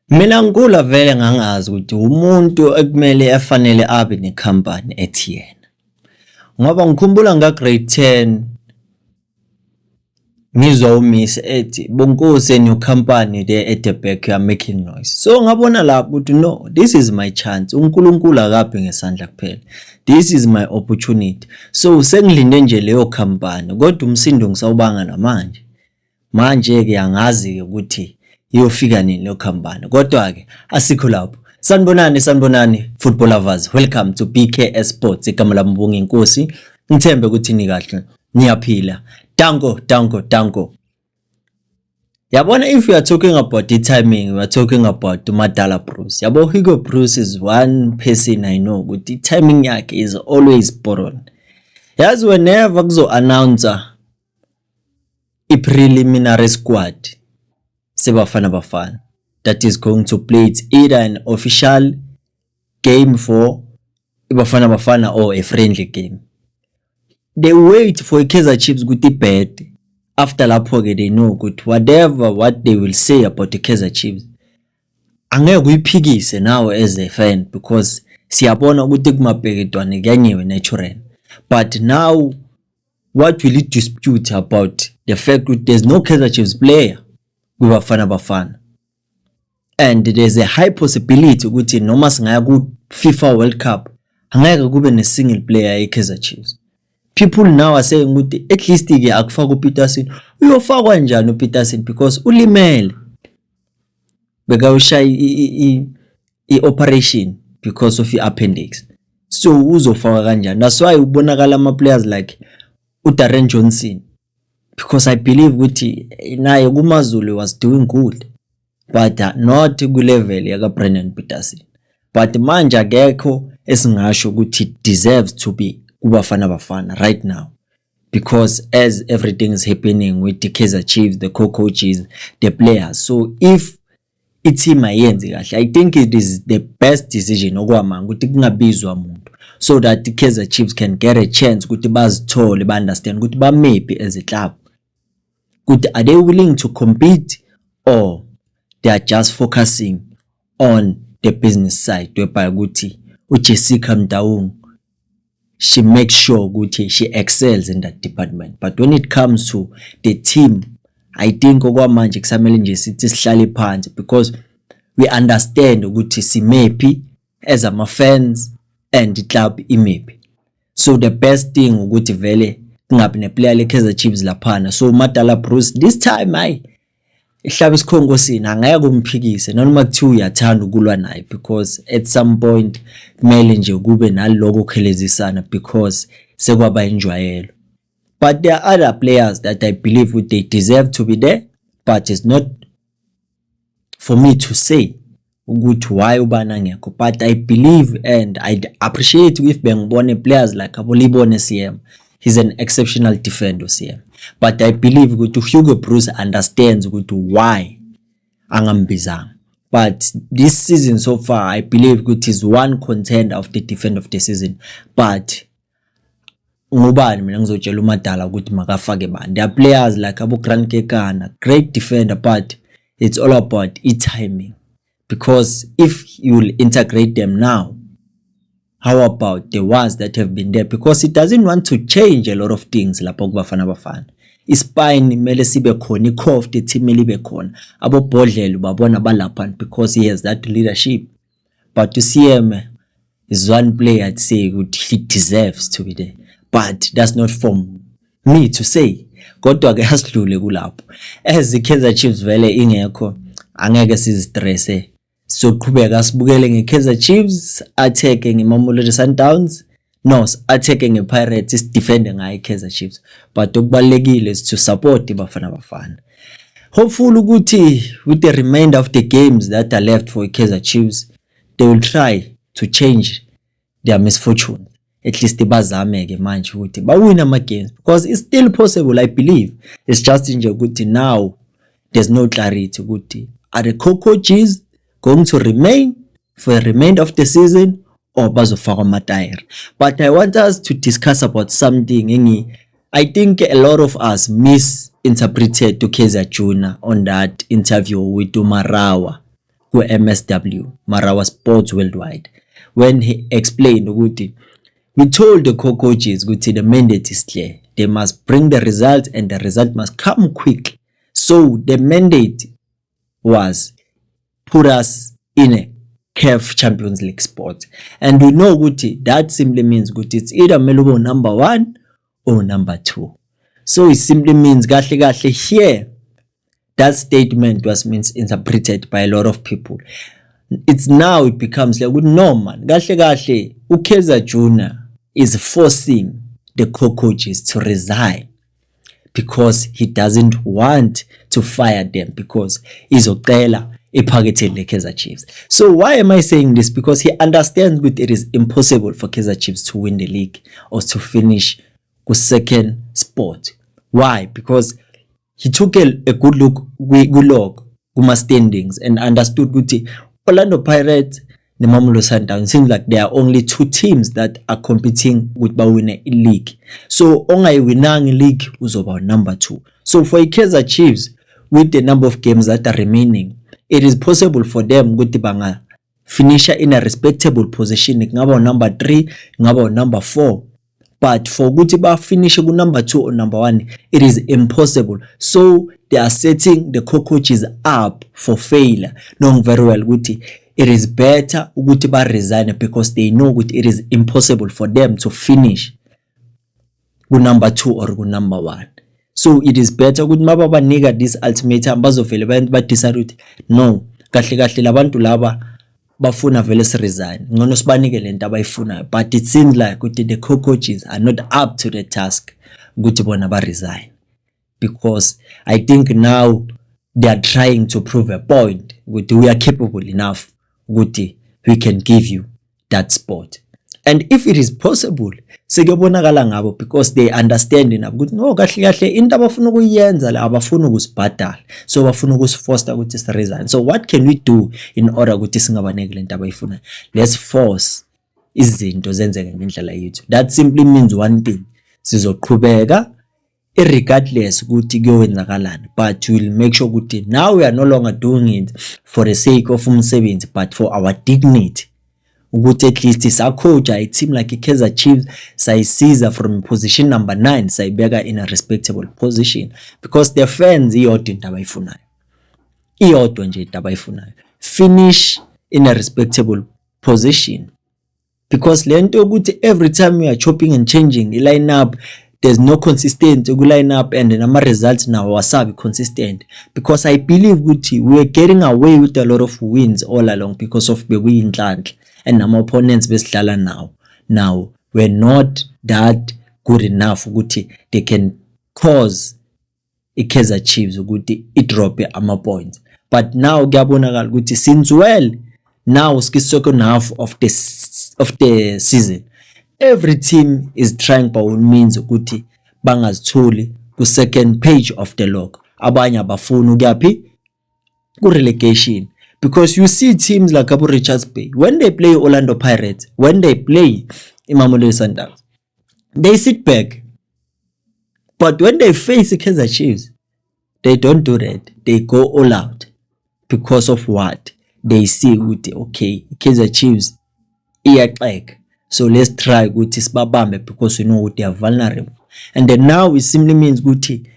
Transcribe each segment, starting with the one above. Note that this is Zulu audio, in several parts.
Mina ngikula vele ngangazi ukuthi umuntu ekumele efanele abe nekhampani ethi yena. Ngoba ngikhumbula grade 10 ngizwa uMiss ethi Bonkosi new company there at the back you are making noise. So ngabona lapho ukuthi no, this is my chance. uNkulunkulu akaphi ngesandla kuphela. This is my opportunity. So sengilinde nje leyo company kodwa umsindo ngisawubanga namanje. Manje ke angazi ukuthi iyofika nini leyo company. Kodwa ke asikho lapho. Sanibonani football lovers. Welcome to BK Sports. Igama lami Mbongi Nkosi. Ngithembe ukuthi ni kahle. Niyaphila. Danko. Yabona, if we are talking about the timing, we are talking about Madala Bruce. Yabo Hugo Bruce is one person I know with the timing yakhe is always spot on. Yazi whenever kuzo announcer a preliminary squad Bafana that is going to play, it's either an official game for Bafana or a friendly game. They wait for Kaizer Chiefs good bad. After lapho they know good whatever what they will say about the Kaizer Chiefs. Angeke uyiphikise now as a fan because siyabona ukuthi kumabheketwane kanyewe natural. But now what will it dispute about the fact that there's no Kaizer Chiefs player with Bafana? And there's a high possibility ukuthi noma singaya ku FIFA World Cup angeke kube ne single player eKaizer Chiefs. People now are saying ukuthi at least ke akufaka uPeterson. Uyofakwa njani uPeterson because ulimele. Beka ushaya i-operation because of i-appendix. So uzofaka kanjani? That's why ubonakala ama players like uDarren Johnson. Because I believe ukuthi naye kuMaZulu was doing good. But not ku level yaka Brendan Peterson. But manje akekho esingasho ukuthi deserves to be Bafana right now, because as everything is happening with the Kaizer Chiefs, the co-coaches, the players. So if it's in my hands, I think it is the best decision ukuthi kungabizwa umuntu so that the Kaizer Chiefs can get a chance ukuthi bazithole ba understand ukuthi ba maybe as a club ukuthi are they willing to compete or they are just focusing on the business side whereby ukuthi uJessica Mtaung she makes sure ukuthi she excels in that department. But when it comes to the team, I think okwamanje kusamele nje sithi sihlale phansi because we understand ukuthi simepi as ama fans and the club imepi. So the best thing ukuthi vele kungabi ne player leKaizer Chiefs laphana. So Madala Bruce this time ihlaba isikhongosini angeke umphikise noma kuthiwa uyathanda ukulwa naye because at some point kumele nje kube naloko khelezisana because sekwaba injwayelo. But there are other players that I believe they deserve to be there, but it's not for me to say ukuthi why ubana ngekho. But I believe and I appreciate if bengibone players like Abolibone CM. He's an exceptional defender CM. But I believe Hugo Bruce understands why angambizanga. But this season so far, I believe he's one contender of the defender of the season. But ngubani mina ngizotshela uMadala ukuthi makafake bani. There are players like Abu Grant Kekana, great defender, but it's all about timing. Because if you will integrate them now, how about the ones that have been there? Because it doesn't want to change a lot of things lapho Bafana. Ispine mele sibe khona, icough the team mele ibe khona. Abo Bodlelo babona balapha because he has that leadership. But to see him is one player I'd say he deserves to be there. But that's not from me to say. Kodwa ke asidlule kulapho. As the Kaizer Chiefs vele ingekho angeke sizistresse. So qhubeka sibukele ngeKaizer Chiefs attacking iMamelodi Sundowns. No, attacking iPirates is defending iKaizer Chiefs. But okubalekile is to support Bafana. Hopefully ukuthi with the remainder of the games that are left for Kaizer Chiefs, they will try to change their misfortune. At least bazame ke manje ukuthi bawina ama games because it's still possible. I believe it's just nje ukuthi now there's no clarity ukuthi are the coaches going to remain for the remainder of the season or bazofaka amatayere. But I want us to discuss about something. I think a lot of us misinterpreted to Kaizer Junior on that interview with Umarawa ku-MSW Marawa Sports Worldwide when he explained ukuthi we told the co-coaches ukuthi the mandate is clear. They must bring the result and the result must come quick. So the mandate was put us in a CAF Champions League spot. And we know ukuthi that simply means ukuthi it's either Melubo number 1 or number 2. So it simply means kahle here that statement was misinterpreted by a lot of people. It becomes like no man. Kahle uKaizer Junior is forcing the co-coaches to resign because he doesn't want to fire them because izocela iphakethi leKaizer Chiefs. So why am I saying this? Because he understands that it is impossible for Kaizer Chiefs to win the league or to finish ku second spot. Why? Because he took a good look kuma standings and understood ukuthi Orlando Pirates and Mamelodi Sundowns seems like there are only 2 teams that are competing with bawina league. So ongayinanga league uzoba number 2. So for Kaizer Chiefs with the number of games that are remaining, it is possible for them ukuthi banga finish in a respectable position. Ngaba number 3, ngaba number 4. But for ukuthi ba finish ku number 2 or number 1, it is impossible. So they are setting the co-coaches up for failure, knowing very well ukuthi it is better ukuthi ba resign because they know that it is impossible for them to finish ku number 2 or ku number 1. So it is better ukuthi maba banika this ultimatum bazovele ba decide ukuthi no, kahle labantu laba bafuna vele si resign ngono sibanike lento abayifunayo. But it seems like ukuthi the co-coaches are not up to the task ukuthi bona ba resign, because I think now they are trying to prove a point ukuthi we are capable enough ukuthi we can give you that spot. And if it is possible sekubonakala ngabo because they understand enough ukuthi no, kahle into abafuna ukuyenza la abafuna ukusibhadala, so bafuna ukusifoster ukuthi si resign. So what can we do in order ukuthi singabaneki lento abayifuna? Let's force izinto zenzeke ngendlela yethu. That simply means one thing, sizoqhubeka regardless ukuthi kuyowenzakalani, but we will make sure ukuthi now we are no longer doing it for the sake of umsebenzi but for our dignity, ukuthi at least sacoach a team like Kaizer Chiefs sayisiza from position number 9 sayibeka in a respectable position, because the fans iyodwa into abayifunayo, iyodwa nje into abayifunayo, finish in a respectable position. Because lento ukuthi every time we are chopping and changing the lineup, there's no consistency ku lineup and nama results now wasabi consistent, because I believe ukuthi we are getting away with a lot of wins all along because of bekuyinhlanhla and nama opponents besidlala now we're not that good enough ukuthi they can cause iKaizer Chiefs ukuthi idrop ama points. But now kuyabonakala ukuthi since now second half of the season, every team is trying by all means ukuthi bangazitholi ku second page of the log. Abanye abafuna ukuyaphi ku relegation, because you see teams like Abu Richards Bay, when they play Orlando Pirates, when they play Mamelodi Sundowns, they sit back. But when they face the Kaizer Chiefs, they don't do that. They go all out because of what they see ukuthi okay, Kaizer Chiefs iyaxeka, so let's try ukuthi sibabambe because we know what they are vulnerable. And then now it simply means ukuthi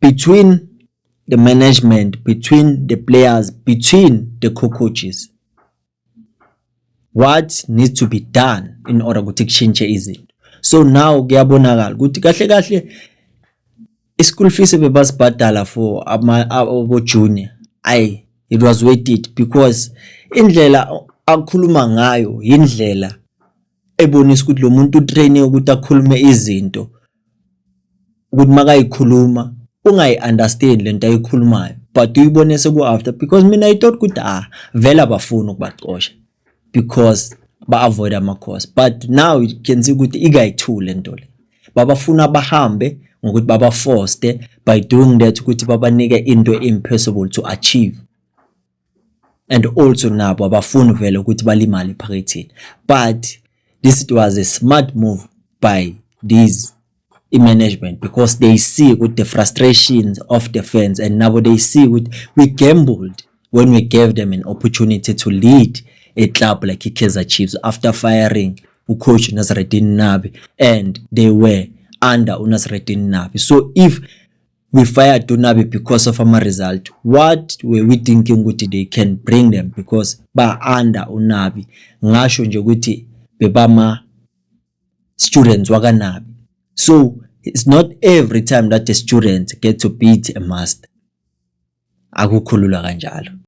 between the management, between the players, between the co-coaches, what needs to be done in order to change izinto. So now kuyabonakala ukuthi kahle school fees bebasibhadala for abo junior, it was worth it, because indlela akhuluma ngayo indlela ebonisa ukuthi lo muntu utraine ukuthi akhulume izinto ukuthi makayikhuluma ungayi-understand lento ayikhulumayo, but uyibone seku after, because mina I thought ukuthi vele abafuna ukubaxosha because ba-avoid ama-course. But now you can see ukuthi ikayithule lento le, babafuna bahambe ngokuthi baba-forced by doing that ukuthi babanike into impossible to achieve. And also nabo abafuni vele ukuthi balimali phakethini. But this was a smart move by these management, because they see with the frustrations of the fans, and now they see with we gambled when we gave them an opportunity to lead a club like Kaizer Chiefs after firing coach Nasreddin Nabi, and they were under Nasreddin Nabi. So if we fired Nabi because of our result, what were we thinking ukuthi they can bring them because ba under uNabi? Ngasho nje ukuthi bebama students wakanabi. So it's not every time that a student get to beat a master. Akukhulula kanjalo.